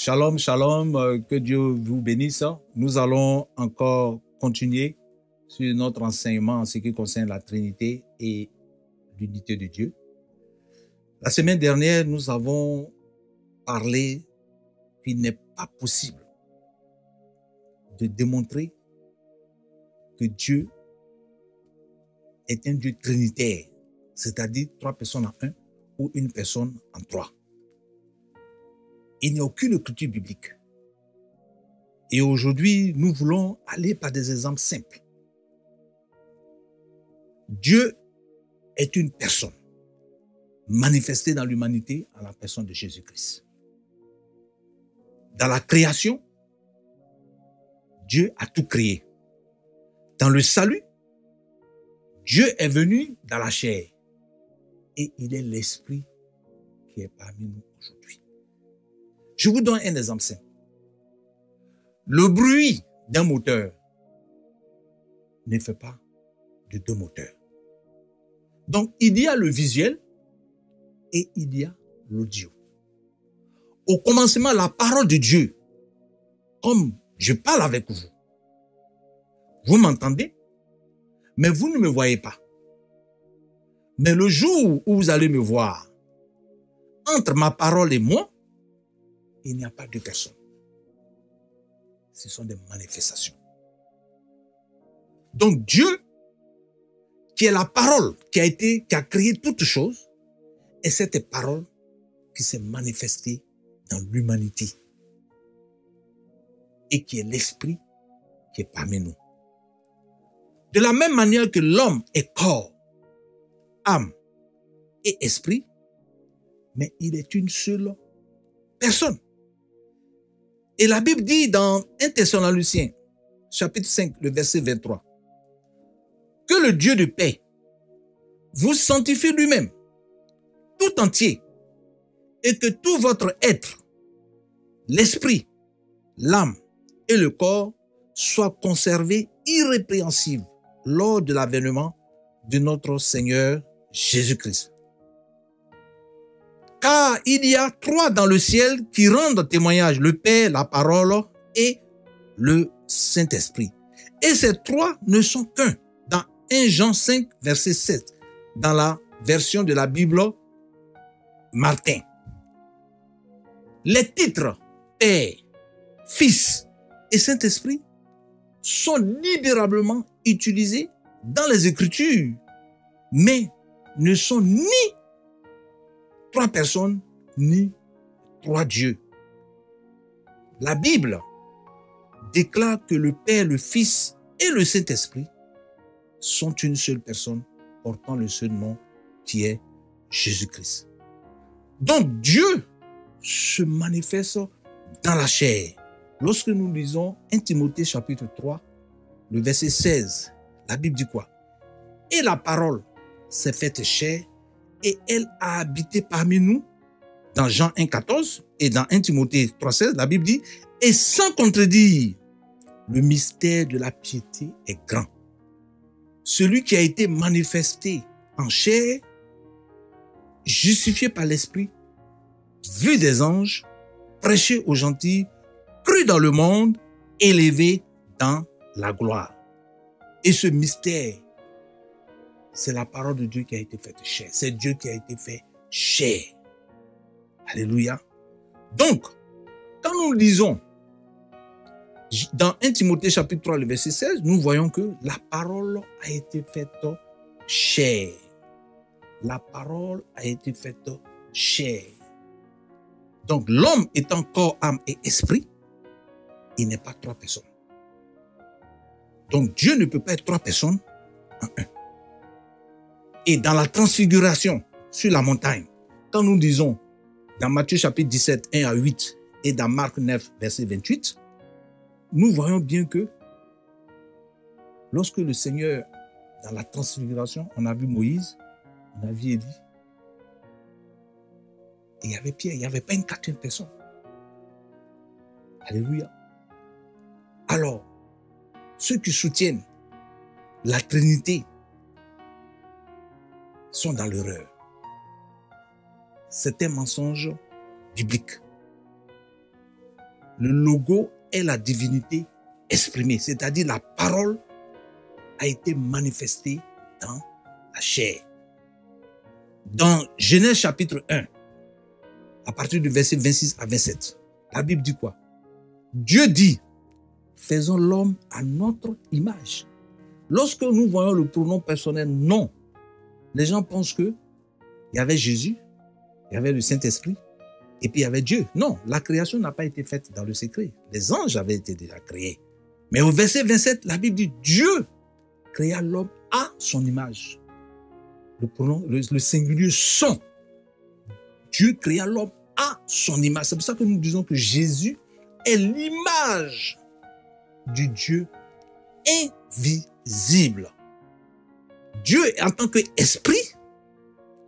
Shalom, shalom, que Dieu vous bénisse. Nous allons encore continuer sur notre enseignement en ce qui concerne la Trinité et l'unité de Dieu. La semaine dernière, nous avons parlé qu'il n'est pas possible de démontrer que Dieu est un Dieu trinitaire, c'est-à-dire 3 personnes en 1 ou une personne en 3. Il n'y a aucune écriture biblique. Et aujourd'hui, nous voulons aller par des exemples simples. Dieu est une personne manifestée dans l'humanité à la personne de Jésus-Christ. Dans la création, Dieu a tout créé. Dans le salut, Dieu est venu dans la chair et il est l'Esprit qui est parmi nous aujourd'hui. Je vous donne un exemple simple. Le bruit d'un moteur ne fait pas de 2 moteurs. Donc, il y a le visuel et il y a l'audio. Au commencement, la parole de Dieu, comme je parle avec vous, vous m'entendez, mais vous ne me voyez pas. Mais le jour où vous allez me voir, entre ma parole et moi, il n'y a pas de personne. Ce sont des manifestations. Donc Dieu, qui est la parole qui a créé toutes choses, et cette parole qui s'est manifestée dans l'humanité et qui est l'esprit qui est parmi nous. De la même manière que l'homme est corps, âme et esprit, mais il est une seule personne. Et la Bible dit dans 1 Thessaloniciens, chapitre 5, le verset 23, que le Dieu de paix vous sanctifie lui-même, tout entier, et que tout votre être, l'esprit, l'âme et le corps soient conservés irrépréhensibles lors de l'avènement de notre Seigneur Jésus-Christ. Car il y a 3 dans le ciel qui rendent témoignage, le Père, la parole et le Saint-Esprit. Et ces 3 ne sont qu'un. Dans 1 Jean 5, verset 7, dans la version de la Bible Martin. Les titres Père, Fils et Saint-Esprit sont libéralement utilisés dans les Écritures, mais ne sont ni 3 personnes, ni 3 dieux. La Bible déclare que le Père, le Fils et le Saint-Esprit sont une seule personne portant le seul nom qui est Jésus-Christ. Donc Dieu se manifeste dans la chair. Lorsque nous lisons 1 Timothée chapitre 3, le verset 16, la Bible dit quoi? Et la parole s'est faite chair et elle a habité parmi nous. Dans Jean 1, 14 et dans 1 Timothée 3, 16, la Bible dit, et sans contredire, le mystère de la piété est grand. Celui qui a été manifesté en chair, justifié par l'Esprit, vu des anges, prêché aux gentils, cru dans le monde, élevé dans la gloire. Et ce mystère, c'est la parole de Dieu qui a été faite chair. C'est Dieu qui a été fait chair. Alléluia. Donc, quand nous lisons dans 1 Timothée chapitre 3, le verset 16, nous voyons que la parole a été faite chair. La parole a été faite chair. Donc, l'homme étant corps, âme et esprit, il n'est pas 3 personnes. Donc, Dieu ne peut pas être 3 personnes en 1. Et dans la transfiguration sur la montagne, quand nous disons dans Matthieu chapitre 17, 1 à 8 et dans Marc 9, verset 28, nous voyons bien que lorsque le Seigneur, dans la transfiguration, on a vu Moïse, on a vu Élie, et il y avait Pierre, il n'y avait pas une 4e personne. Alléluia. Alors, ceux qui soutiennent la Trinité sont dans l'erreur. C'est un mensonge biblique. Le logo est la divinité exprimée, c'est-à-dire la parole a été manifestée dans la chair. Dans Genèse chapitre 1, à partir du verset 26 à 27, la Bible dit quoi? Dieu dit, faisons l'homme à notre image. Lorsque nous voyons le pronom personnel non, les gens pensent que il y avait Jésus, il y avait le Saint-Esprit, et puis il y avait Dieu. Non, la création n'a pas été faite dans le secret. Les anges avaient été déjà créés. Mais au verset 27, la Bible dit, Dieu créa l'homme à son image. Le pronom, le singulier son. Dieu créa l'homme à son image. C'est pour ça que nous disons que Jésus est l'image du Dieu invisible. Dieu, en tant qu'esprit,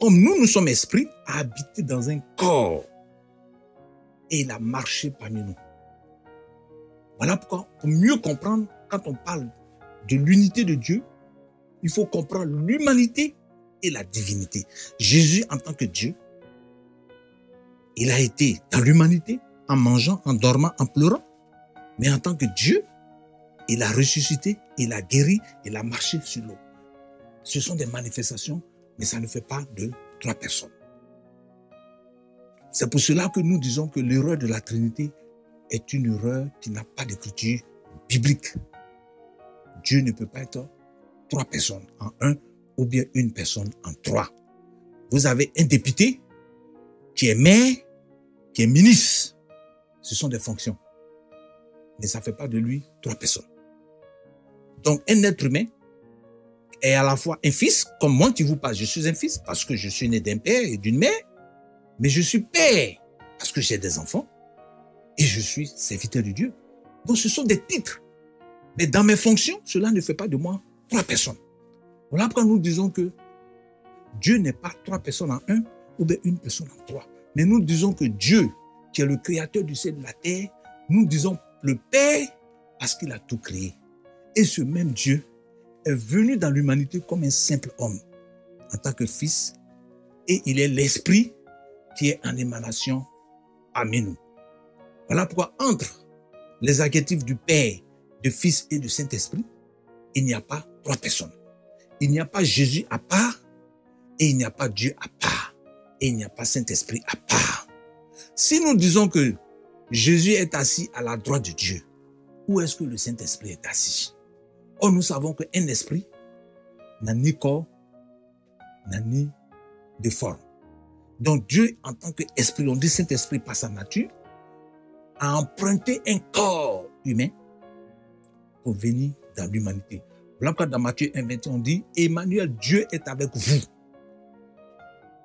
comme nous sommes esprits, a habité dans un corps. Et il a marché parmi nous. Voilà pourquoi, pour mieux comprendre, quand on parle de l'unité de Dieu, il faut comprendre l'humanité et la divinité. Jésus, en tant que Dieu, il a été dans l'humanité, en mangeant, en dormant, en pleurant. Mais en tant que Dieu, il a ressuscité, il a guéri, il a marché sur l'eau. Ce sont des manifestations, mais ça ne fait pas de 3 personnes. C'est pour cela que nous disons que l'erreur de la Trinité est une erreur qui n'a pas d'écriture biblique. Dieu ne peut pas être 3 personnes en 1 ou bien une personne en 3. Vous avez un député qui est maire, qui est ministre. Ce sont des fonctions. Mais ça ne fait pas de lui 3 personnes. Donc un être humain est à la fois un fils, comme moi qui vous parle. Je suis un fils parce que je suis né d'un père et d'une mère. Mais je suis père parce que j'ai des enfants. Et je suis serviteur de Dieu. Donc ce sont des titres. Mais dans mes fonctions, cela ne fait pas de moi 3 personnes. Voilà pourquoi nous disons que Dieu n'est pas 3 personnes en 1 ou bien une personne en 3. Mais nous disons que Dieu, qui est le créateur du ciel et de la terre, nous disons le Père parce qu'il a tout créé. Et ce même Dieu est venu dans l'humanité comme un simple homme, en tant que fils, et il est l'esprit qui est en émanation parmi nous. Voilà pourquoi entre les adjectifs du Père, du Fils et du Saint-Esprit, il n'y a pas 3 personnes. Il n'y a pas Jésus à part, et il n'y a pas Dieu à part, et il n'y a pas Saint-Esprit à part. Si nous disons que Jésus est assis à la droite de Dieu, où est-ce que le Saint-Esprit est assis? Or, nous savons qu'un esprit n'a ni corps, n'a ni de forme. Donc Dieu, en tant qu'esprit, on dit Saint-Esprit par sa nature, a emprunté un corps humain pour venir dans l'humanité. Voilà pourquoi dans Matthieu 1,21, on dit Emmanuel, Dieu est avec vous.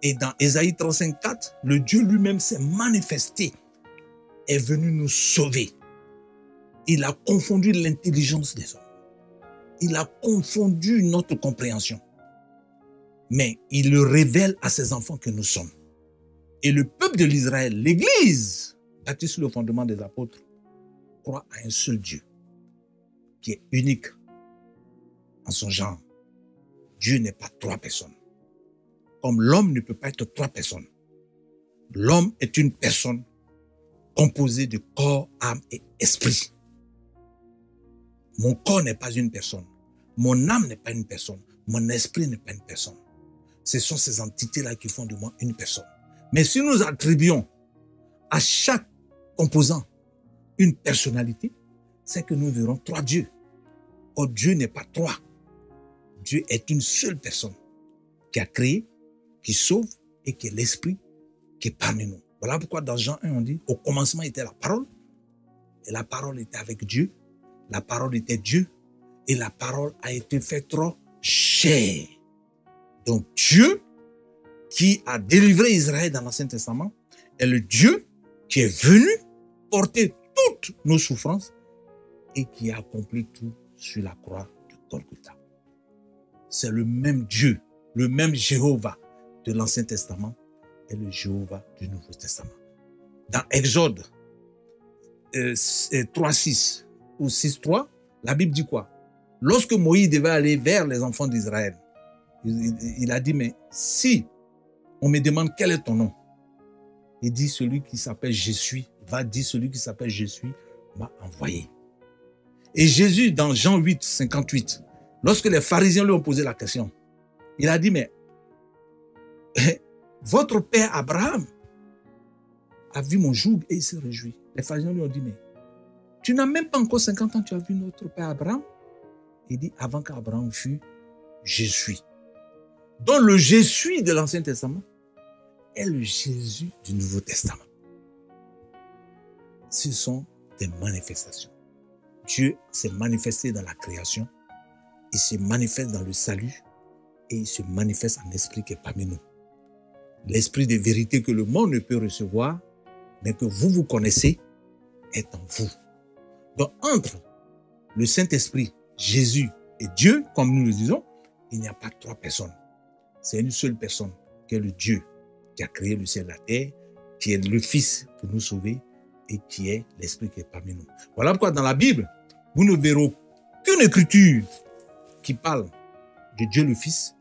Et dans Ésaïe 35,4, le Dieu lui-même s'est manifesté, est venu nous sauver. Il a confondu l'intelligence des hommes. Il a confondu notre compréhension. Mais il le révèle à ses enfants que nous sommes. Et le peuple de l'Israël, l'Église, bâtie sur le fondement des apôtres, croit à un seul Dieu, qui est unique en son genre. Dieu n'est pas 3 personnes. Comme l'homme ne peut pas être 3 personnes. L'homme est une personne composée de corps, âme et esprit. Mon corps n'est pas une personne. Mon âme n'est pas une personne. Mon esprit n'est pas une personne. Ce sont ces entités-là qui font de moi une personne. Mais si nous attribuons à chaque composant une personnalité, c'est que nous verrons 3 dieux. Or, Dieu n'est pas 3. Dieu est une seule personne qui a créé, qui sauve et qui est l'esprit qui est parmi nous. Voilà pourquoi dans Jean 1, on dit, au commencement était la parole, et la parole était avec Dieu, la parole était Dieu, et la parole a été faite chair. Donc Dieu, qui a délivré Israël dans l'Ancien Testament, est le Dieu qui est venu porter toutes nos souffrances et qui a accompli tout sur la croix de Golgotha. C'est le même Dieu, le même Jéhovah de l'Ancien Testament et le Jéhovah du Nouveau Testament. Dans Exode 3.6 ou 6.3, la Bible dit quoi? Lorsque Moïse devait aller vers les enfants d'Israël, il a dit, mais si on me demande quel est ton nom, il dit celui qui s'appelle Je suis va dire celui qui s'appelle Je suis m'a envoyé. Et Jésus, dans Jean 8, 58, lorsque les pharisiens lui ont posé la question, il a dit, mais votre père Abraham a vu mon joug et il s'est réjoui. Les pharisiens lui ont dit, mais tu n'as même pas encore 50 ans, tu as vu notre père Abraham? Il dit, avant qu'Abraham fût, je suis. Donc le je suis de l'Ancien Testament est le Jésus du Nouveau Testament. Ce sont des manifestations. Dieu s'est manifesté dans la création, il se manifeste dans le salut et il se manifeste en esprit qui est parmi nous. L'esprit de vérité que le monde ne peut recevoir, mais que vous connaissez, est en vous. Donc entre le Saint-Esprit, Jésus et Dieu, comme nous le disons, il n'y a pas trois personnes. C'est une seule personne qui est le Dieu qui a créé le ciel et la terre, qui est le Fils pour nous sauver et qui est l'Esprit qui est parmi nous. Voilà pourquoi dans la Bible, vous ne verrez aucune écriture qui parle de Dieu le Fils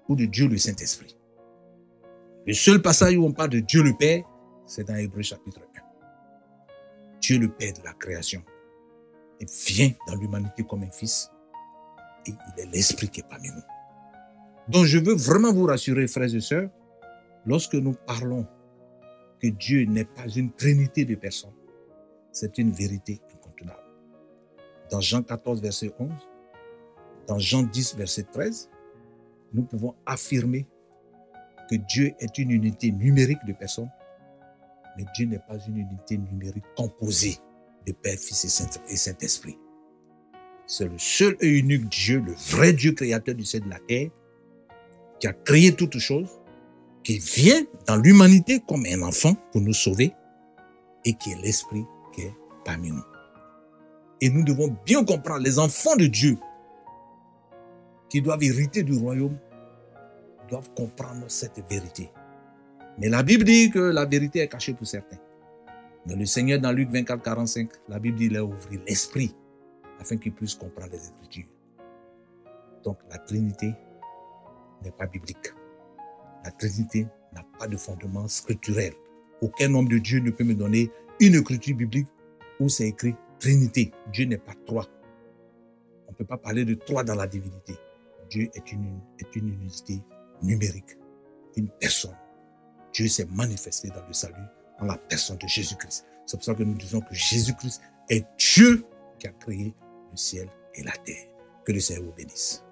ou de Dieu le Saint-Esprit. Le seul passage où on parle de Dieu le Père, c'est dans Hébreux chapitre 1. Dieu le Père de la création et vient dans l'humanité comme un Fils et il est l'Esprit qui est parmi nous. Donc je veux vraiment vous rassurer, frères et sœurs, lorsque nous parlons que Dieu n'est pas une trinité de personnes, c'est une vérité incontournable. Dans Jean 14, verset 11, dans Jean 10, verset 13, nous pouvons affirmer que Dieu est une unité numérique de personnes, mais Dieu n'est pas une unité numérique composée de Père, Fils et Saint-Esprit. C'est le seul et unique Dieu, le vrai Dieu créateur du ciel et de la terre, qui a créé toutes choses, qui vient dans l'humanité comme un enfant pour nous sauver et qui est l'Esprit qui est parmi nous. Et nous devons bien comprendre, les enfants de Dieu qui doivent hériter du royaume doivent comprendre cette vérité. Mais la Bible dit que la vérité est cachée pour certains. Mais le Seigneur, dans Luc 24, 45, la Bible dit qu'il a ouvert l'esprit afin qu'ils puissent comprendre les Écritures. Donc la Trinité n'est pas biblique. La Trinité n'a pas de fondement scripturel. Aucun homme de Dieu ne peut me donner une écriture biblique où c'est écrit Trinité. Dieu n'est pas trois. On ne peut pas parler de trois dans la divinité. Dieu est une unité numérique, une personne. Dieu s'est manifesté dans le salut, dans la personne de Jésus-Christ. C'est pour ça que nous disons que Jésus-Christ est Dieu qui a créé le ciel et la terre. Que le Seigneur vous bénisse.